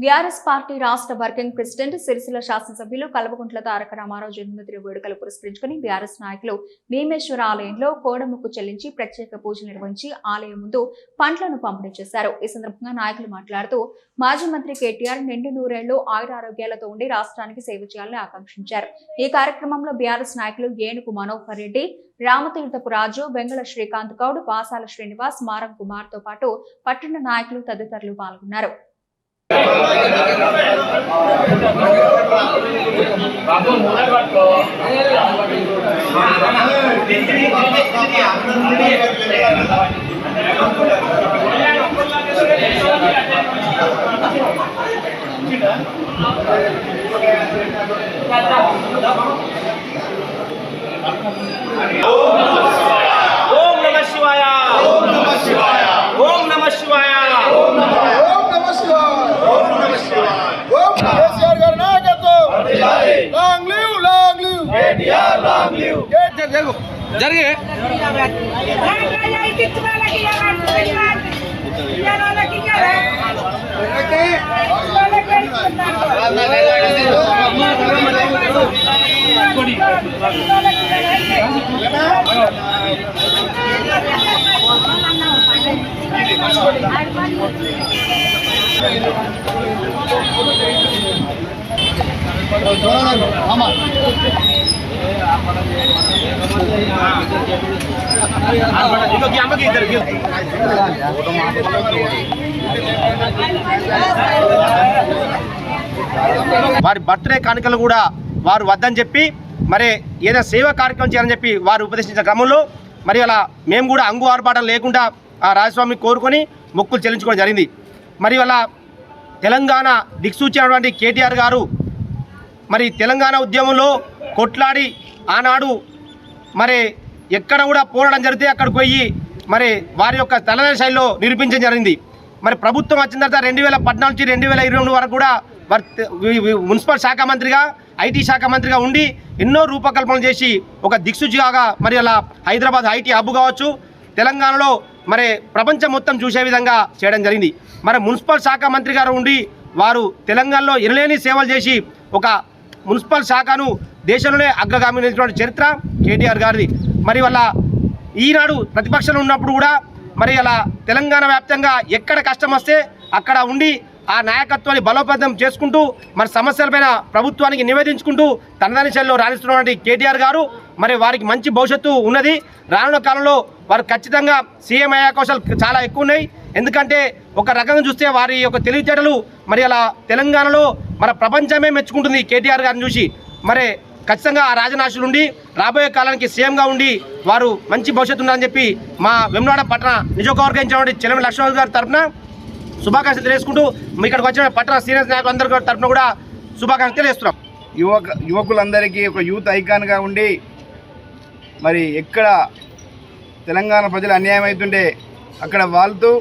BRS party రాష్ట్ర working president Sircilla శాసనసభ్యులు కల్వకుంట్ల తారక రామారావు జన్మదిన వేడుకలు పురస్కరించుకుని బీఆర్ఎస్ నాయకులు భీమేశ్వర ఆలయంలో కోడముక్కు చెల్లించి ప్రత్యేక పూజలు నిర్వహించి ఆలయం ముందు పండ్లను పంపిణీ చేశారు. ఈ సందర్భంగా నాయకులు మాట్లాడుతూ మాజీ మంత్రి కేటీఆర్ నిండు నూరేళ్లు ఆయురారోగ్యాలతో ఉండి రాష్ట్రానికి సేవ చేయాలని ఆకాంక్షించారు. ఈ కార్యక్రమంలో బీఆర్ఎస్ నాయకులు ఏనుగు మనోహర్ రెడ్డి, రామతీర్థపు రాజు, బెంగళ శ్రీకాంత్ గౌడ్, పాసాల శ్రీనివాస్, మారం కుమార్ తో పాటు పట్టణ నాయకులు తదితరులు పాల్గొన్నారు. ఓం నమః శివాయ, ఓం నమః శివాయ, ఓం నమః శివాయ, ఓం నమః కేసీఆర్ గారి నాయకత్వం long live KTR, long live జరిగే వారి బర్త్డే కానుకలు కూడా వారు వద్దని చెప్పి మరి ఏదైనా సేవా కార్యక్రమం చేయాలని చెప్పి వారు ఉపదేశించిన క్రమంలో మరి అలా మేము కూడా అంగు ఆర్భాటం లేకుండా ఆ రాజస్వామిని కోరుకొని మొక్కులు చెల్లించుకోవడం జరిగింది. మరి అలా తెలంగాణ దిక్సూచినటువంటి కేటీఆర్ గారు మరి తెలంగాణ ఉద్యమంలో కొట్లాడి ఆనాడు మరి ఎక్కడ కూడా పోరాటం జరిగితే అక్కడికి పోయి మరి వారి యొక్క తలన శైలిలో నిరూపించడం జరిగింది. మరి ప్రభుత్వం వచ్చిన తర్వాత 2014 నుంచి 2022 వరకు కూడా మున్సిపల్ శాఖ మంత్రిగా, ఐటీ శాఖ మంత్రిగా ఉండి ఎన్నో రూపకల్పనలు చేసి ఒక దిక్సూచిగా మరి అలా హైదరాబాద్ ఐటీ హబ్ కావచ్చు, తెలంగాణలో మరి ప్రపంచం మొత్తం చూసే విధంగా చేయడం జరిగింది. మరి మున్సిపల్ శాఖ మంత్రి గారు ఉండి వారు తెలంగాణలో ఎనలేని సేవలు చేసి ఒక మున్సిపల్ శాఖను దేశంలోనే అగ్రగామి నిలిచినటువంటి చరిత్ర కేటీఆర్ గారిది. మరి వల్ల ఈనాడు ప్రతిపక్షంలో ఉన్నప్పుడు కూడా మరి అలా తెలంగాణ వ్యాప్తంగా ఎక్కడ కష్టం వస్తే అక్కడ ఉండి ఆ నాయకత్వాన్ని బలోపేతం చేసుకుంటూ మరి సమస్యలపైన ప్రభుత్వానికి నివేదించుకుంటూ తనదైన శైలిలో రాణిస్తున్నటువంటి కేటీఆర్ గారు మరి వారికి మంచి భవిష్యత్తు ఉన్నది. రానున్న కాలంలో వారు ఖచ్చితంగా సీఎం అయ్యే అవకాశాలు చాలా ఎక్కువ ఉన్నాయి. ఎందుకంటే ఒక రకంగా చూస్తే వారి యొక్క తెలివితేటలు మరి అలా తెలంగాణలో మన ప్రపంచమే మెచ్చుకుంటుంది కేటీఆర్ గారిని చూసి. మరి ఖచ్చితంగా ఆ రాజనాశులు ఉండి రాబోయే కాలానికి సీఎంగా ఉండి వారు మంచి భవిష్యత్తు ఉందని చెప్పి మా వేములవాడ పట్టణ నియోజకవర్గం ఇచ్చినటువంటి చెలమి లక్ష్మణ్ గారి తరఫున శుభాకాంక్షలు తెలియజేసుకుంటూ ఇక్కడ వచ్చిన పట్టణ సీనియర్ నాయకులందరి తరఫున కూడా శుభాకాంక్షలు తెలియజేస్తున్నాం. యువకులందరికీ ఒక యూత్ ఐకాన్గా ఉండి మరి ఎక్కడ తెలంగాణ ప్రజలు అన్యాయం అవుతుంటే అక్కడ వాళ్ళతో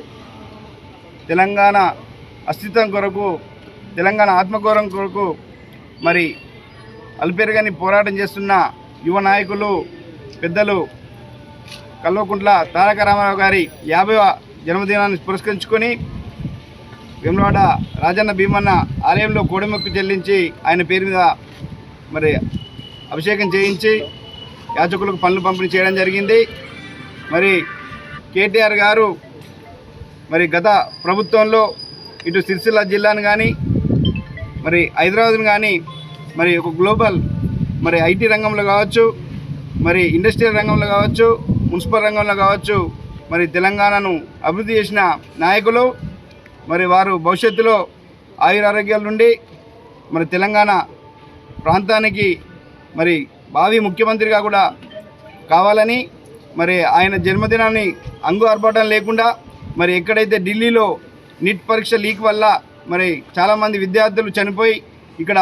తెలంగాణ అస్తిత్వం కొరకు, తెలంగాణ ఆత్మగౌరవం కొరకు మరి అల్పెరగని పోరాటం చేస్తున్న యువ నాయకులు పెద్దలు కల్వకుంట్ల తారక రామారావు గారి 50వ జన్మదినాన్ని పురస్కరించుకొని వేములవాడ రాజన్న భీమన్న ఆలయంలో కోడెమొక్కు చెల్లించి ఆయన పేరు మీద మరి అభిషేకం చేయించి యాచకులకు పనులు పంపిణీ చేయడం జరిగింది. మరి కేటీఆర్ గారు మరి గత ప్రభుత్వంలో ఇటు సిరిసిల్ల జిల్లాను కానీ మరి హైదరాబాద్ను కానీ మరి ఒక గ్లోబల్ మరి ఐటీ రంగంలో కావచ్చు, మరి ఇండస్ట్రియల్ రంగంలో కావచ్చు, మున్సిపల్ రంగంలో కావచ్చు మరి తెలంగాణను అభివృద్ధి చేసిన నాయకులు. మరి వారు భవిష్యత్తులో ఆయురారోగ్యాల నుండి మరి తెలంగాణ ప్రాంతానికి మరి భావి ముఖ్యమంత్రిగా కూడా కావాలని మరి ఆయన జన్మదినాన్ని అంగు ఆర్భాటం లేకుండా మరి ఎక్కడైతే ఢిల్లీలో నీట్ పరీక్ష లీక్ వల్ల మరి చాలామంది విద్యార్థులు చనిపోయి ఇక్కడ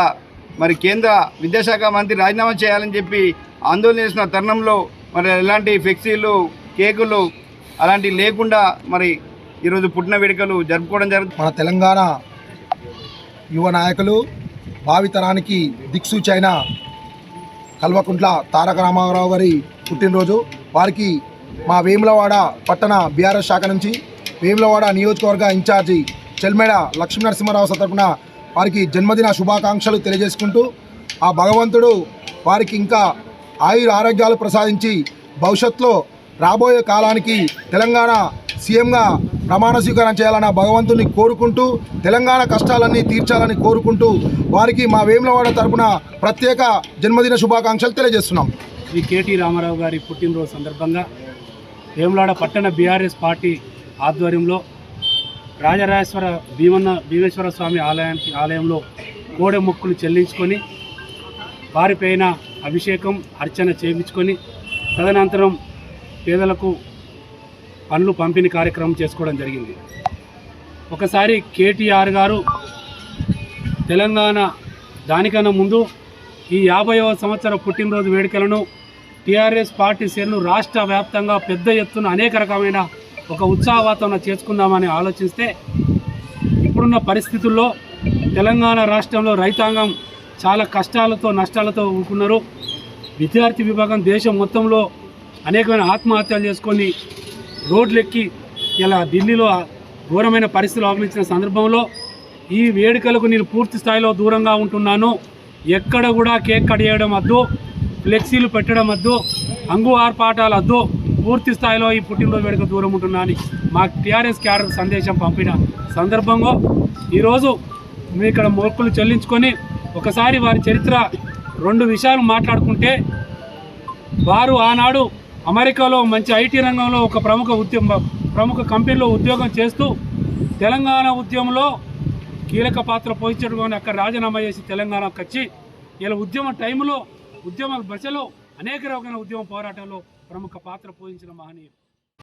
మరి కేంద్ర విద్యాశాఖ మంత్రి రాజీనామా చేయాలని చెప్పి ఆందోళన చేసిన తరుణంలో మరి ఎలాంటి ఫ్లెక్సీలు, కేకులు అలాంటివి లేకుండా మరి ఈరోజు పుట్టిన వేడుకలు జరుపుకోవడం జరుగుతుంది. మన తెలంగాణ యువ నాయకులు భావితరానికి దిక్సూచి అయిన కల్వకుంట్ల తారక రామారావు గారి పుట్టినరోజు. వారికి మా వేములవాడ పట్టణ బీఆర్ఎస్ శాఖ నుంచి వేములవాడ నియోజకవర్గ ఇన్ఛార్జి చెల్మేడ లక్ష్మీ నరసింహారావు తరపున వారికి జన్మదిన శుభాకాంక్షలు తెలియజేసుకుంటూ ఆ భగవంతుడు వారికి ఇంకా ఆయుర ఆరోగ్యాలు ప్రసాదించి భవిష్యత్తులో రాబోయే కాలానికి తెలంగాణ సీఎంగా ప్రమాణ స్వీకారం చేయాలన్న భగవంతుని కోరుకుంటూ తెలంగాణ కష్టాలన్నీ తీర్చాలని కోరుకుంటూ వారికి మా వేములవాడ తరపున ప్రత్యేక జన్మదిన శుభాకాంక్షలు తెలియజేస్తున్నాం. శ్రీ కేటీ రామారావు గారి పుట్టినరోజు సందర్భంగా వేములవాడ పట్టణ బీఆర్ఎస్ పార్టీ ఆధ్వర్యంలో రాజరాజేశ్వర భీమేశ్వర స్వామి ఆలయంలో కోడె మొక్కులు చెల్లించుకొని వారిపైన అభిషేకం అర్చన చేయించుకొని తదనంతరం పేదలకు పండ్లు పంపిణీ కార్యక్రమం చేసుకోవడం జరిగింది. ఒకసారి కేటీఆర్ గారు తెలంగాణ దానికన్నా ముందు ఈ 50వ సంవత్సర పుట్టినరోజు వేడుకలను టీఆర్ఎస్ పార్టీ శ్రేణులు రాష్ట్ర వ్యాప్తంగా పెద్ద ఎత్తున అనేక రకమైన ఒక ఉత్సాహ వాతావరణం చేసుకుందామని ఆలోచిస్తే ఇప్పుడున్న పరిస్థితుల్లో తెలంగాణ రాష్ట్రంలో రైతాంగం చాలా కష్టాలతో నష్టాలతో ఊరుకున్నారు. విద్యార్థి విభాగం దేశం మొత్తంలో అనేకమైన ఆత్మహత్యలు చేసుకొని రోడ్లెక్కి ఇలా ఢిల్లీలో ఘోరమైన పరిస్థితులు అవలంబించిన సందర్భంలో ఈ వేడుకలకు నేను పూర్తి స్థాయిలో దూరంగా ఉంటున్నాను. ఎక్కడ కూడా కేక్ కట్ చేయడం వద్దు, ఫ్లెక్సీలు పెట్టడం వద్దు, అంగు ఆర్పాటాలు వద్దు, పూర్తి స్థాయిలో ఈ పుట్టినరోజు వేడుక దూరం ఉంటున్నా అని మా టీఆర్ఎస్ క్యాడర్ సందేశం పంపిన సందర్భంగా ఈరోజు మేము ఇక్కడ మొక్కులు చెల్లించుకొని ఒకసారి వారి చరిత్ర 2 విషయాలు మాట్లాడుకుంటే, వారు ఆనాడు అమెరికాలో మంచి ఐటీ రంగంలో ఒక ప్రముఖ కంపెనీలో ఉద్యోగం చేస్తూ తెలంగాణ ఉద్యమంలో కీలక పాత్ర పోషించడం అక్కడ రాజీనామా చేసి తెలంగాణకు వచ్చి ఇలా ఉద్యమ టైంలో ఉద్యమ దశలో అనేక రకమైన ఉద్యమ పోరాటాల్లో ప్రముఖ పాత్ర పోషించిన మహనీయులు.